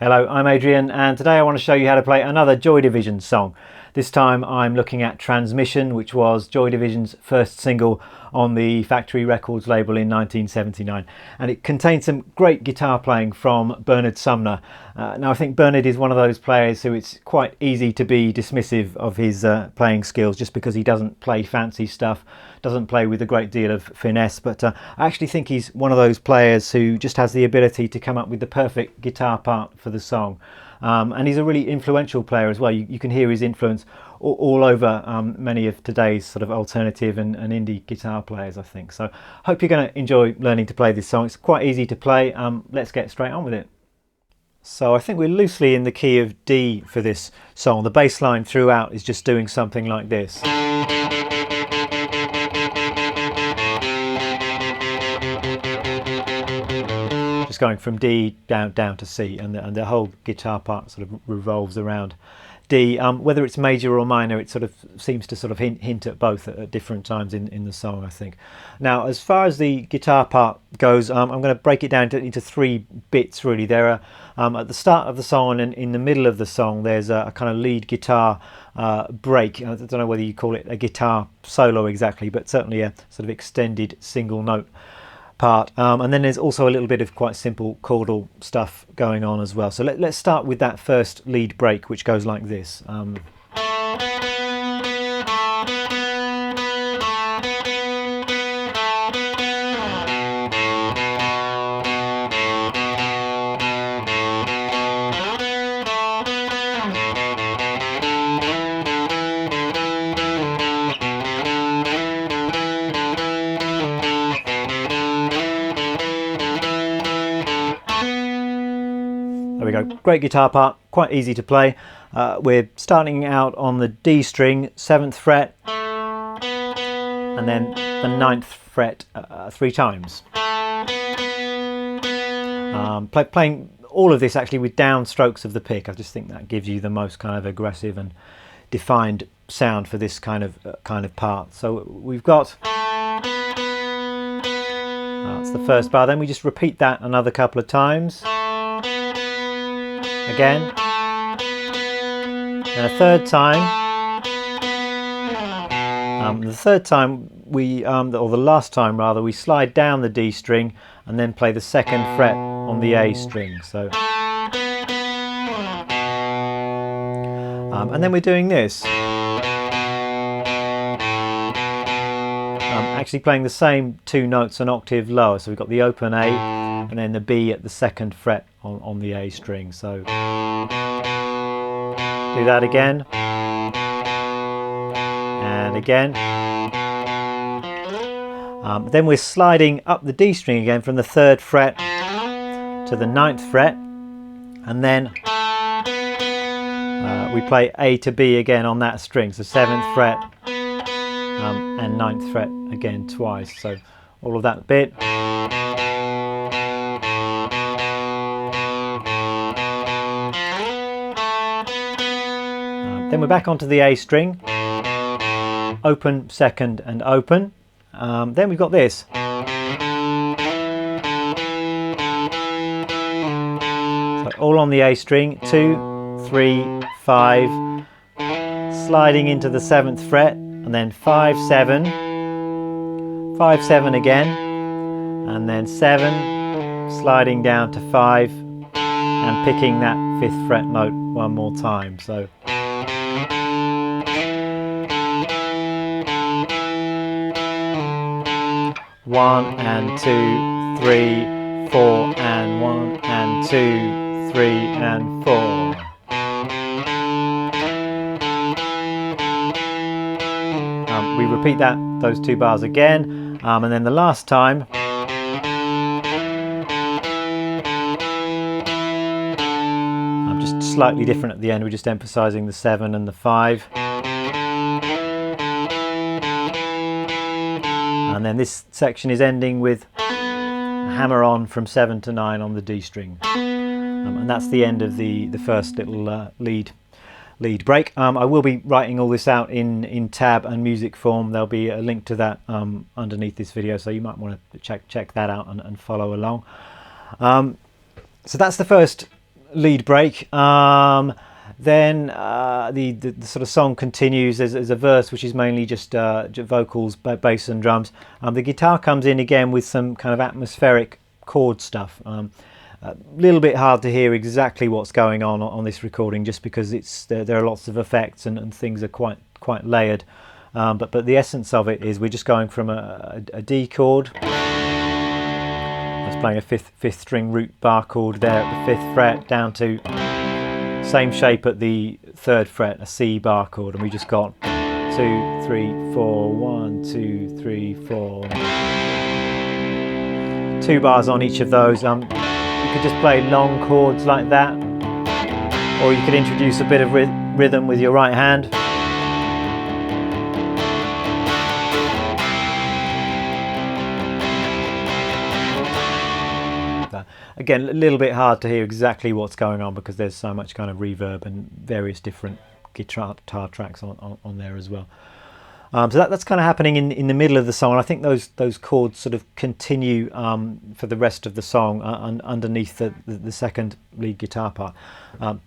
Hello, I'm Adrian, and today I want to show you how to play another Joy Division song. This time I'm looking at Transmission, which was Joy Division's first single on the Factory Records label in 1979, and it contains some great guitar playing from Bernard Sumner. Now I think Bernard is one of those players who it's quite easy to be dismissive of his playing skills just because he doesn't play fancy stuff, doesn't play with a great deal of finesse, but I actually think he's one of those players who just has the ability to come up with the perfect guitar part for the song. And he's a really influential player as well. You can hear his influence all over many of today's sort of alternative and indie guitar players, I think. So hope you're going to enjoy learning to play this song. It's quite easy to play. Let's get straight on with it. So I think we're loosely in the key of D for this song. The bass line throughout is just doing something like this. Just going from D down to C, and the whole guitar part sort of revolves around D. Whether it's major or minor, it sort of seems to sort of hint at both at different times in the song, I think. Now, as far as the guitar part goes, I'm going to break it down into three bits really. There are at the start of the song and in the middle of the song, there's a kind of lead guitar break. I don't know whether you call it a guitar solo exactly, but certainly a sort of extended single note part, and then there's also a little bit of quite simple chordal stuff going on as well. So let's start with that first lead break, which goes like this. There we go, great guitar part, quite easy to play. We're starting out on the D string, 7th fret, and then the 9th fret 3 times. Playing all of this actually with down strokes of the pick. I just think that gives you the most kind of aggressive and defined sound for this kind of part. So we've got that's the first bar. Then we just repeat that another couple of times. Again, and a third time. The third time or the last time rather, we slide down the D string and then play the 2nd fret on the A string. So, and then we're doing this. Actually playing the same 2 notes an octave lower. So we've got the open A and then the B at the 2nd fret on the A string. So do that again and again. Then we're sliding up the D string again from the 3rd fret to the 9th fret, and then we play A to B again on that string. So 7th fret and 9th fret again twice. So all of that bit. Then we're back onto the A string, open, 2nd and open. Then we've got this. So all on the A string, 2, 3, 5, sliding into the 7th fret, and then 5, 7, 5, 7 again, and then 7, sliding down to 5, and picking that 5th fret note one more time. So 1 and 2, 3, 4, and 1 and 2, 3 and 4. We repeat those 2 bars again, and then the last time just slightly different at the end. We're just emphasising the 7 and the 5. And then this section is ending with a hammer on from 7 to 9 on the D string. And that's the end of the first little lead break. I will be writing all this out in tab and music form. There'll be a link to that underneath this video, so you might want to check that out and follow along. So that's the first lead break. Then the sort of song continues. There's a verse which is mainly just vocals, bass and drums. The guitar comes in again with some kind of atmospheric chord stuff. A little bit hard to hear exactly what's going on this recording, just because there are lots of effects and things are quite layered. But the essence of it is we're just going from a D chord. That's playing a fifth string root bar chord there at the 5th fret, down to same shape at the 3rd fret, a C bar chord, and we just got 2, 3, 4, 1, 2, 3, 4. 2 bars on each of those. You could just play long chords like that, or you could introduce a bit of rhythm with your right hand. Again, a little bit hard to hear exactly what's going on because there's so much kind of reverb and various different guitar tracks on there as well. So that's kind of happening in the middle of the song. And I think those chords sort of continue for the rest of the song underneath the second lead guitar part. But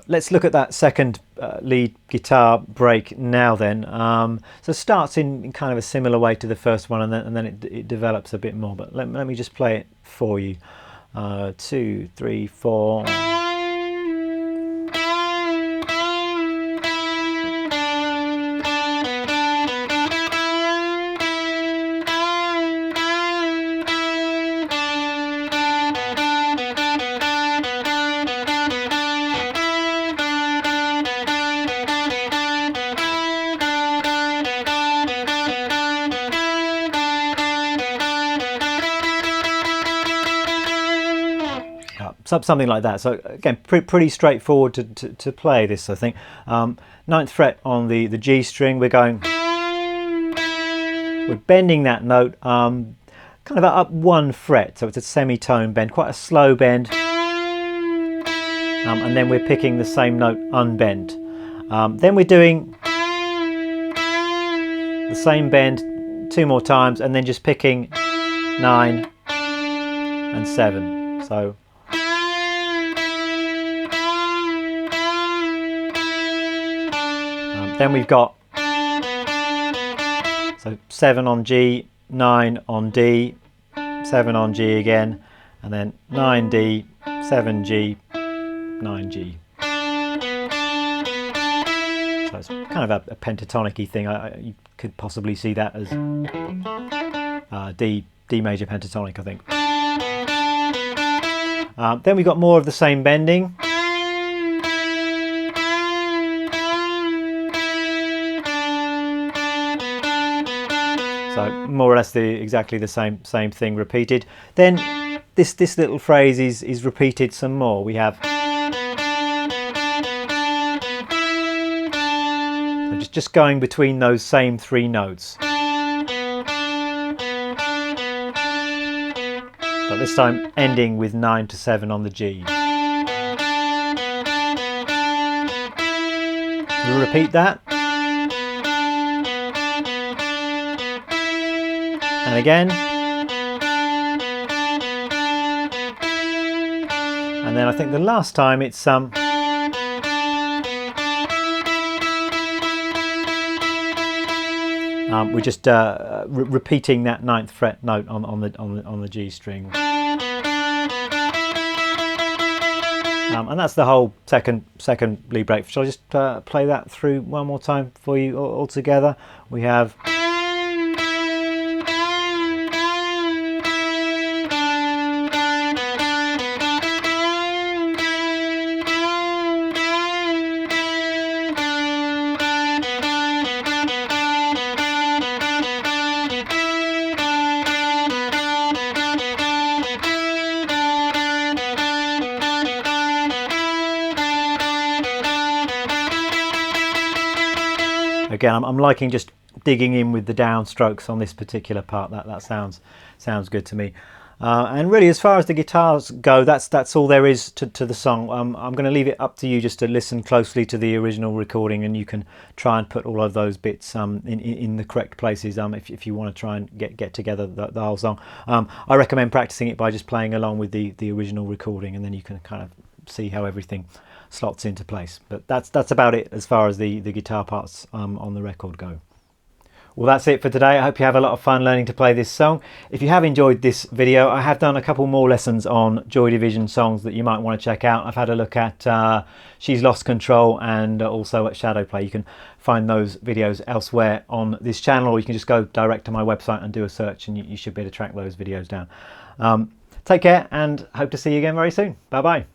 let's look at that second lead guitar break now then. So it starts in kind of a similar way to the first one, and then it develops a bit more. But let me just play it for you. 2, 3, 4. Something like that. So again, pretty straightforward to play this, I think. 9th fret on the G string, we're bending that note kind of up 1 fret, so it's a semitone bend, quite a slow bend, and then we're picking the same note unbent. Then we're doing the same bend 2 more times, and then just picking 9 and 7. So then we've got 7 on G, 9 on D, 7 on G again, and then 9D, 7G, 9G. So it's kind of a pentatonic-y thing. You could possibly see that as D major pentatonic, I think. Then we've got more of the same bending. So more or less exactly the same thing repeated. Then this little phrase is repeated some more. We have so just going between those same 3 notes. But this time ending with 9 to 7 on the G. We'll repeat that. And again, and then I think the last time it's we're just repeating that 9th fret note on the G string, and that's the whole second lead break. Shall I just play that through one more time for you all together? We have. Again, I'm liking just digging in with the downstrokes on this particular part. That sounds good to me. And really, as far as the guitars go, that's all there is to the song. I'm going to leave it up to you just to listen closely to the original recording, and you can try and put all of those bits in the correct places if you want to try and get together the whole song. I recommend practicing it by just playing along with the original recording, and then you can kind of see how everything slots into place. But that's about it as far as the guitar parts on the record go. Well, that's it for today. I hope you have a lot of fun learning to play this song. If you have enjoyed this video, I have done a couple more lessons on Joy Division songs that you might want to check out. I've had a look at She's Lost Control and also at Shadow Play. You can find those videos elsewhere on this channel, or you can just go direct to my website and do a search, and you should be able to track those videos down. Take care, and hope to see you again very soon. Bye bye.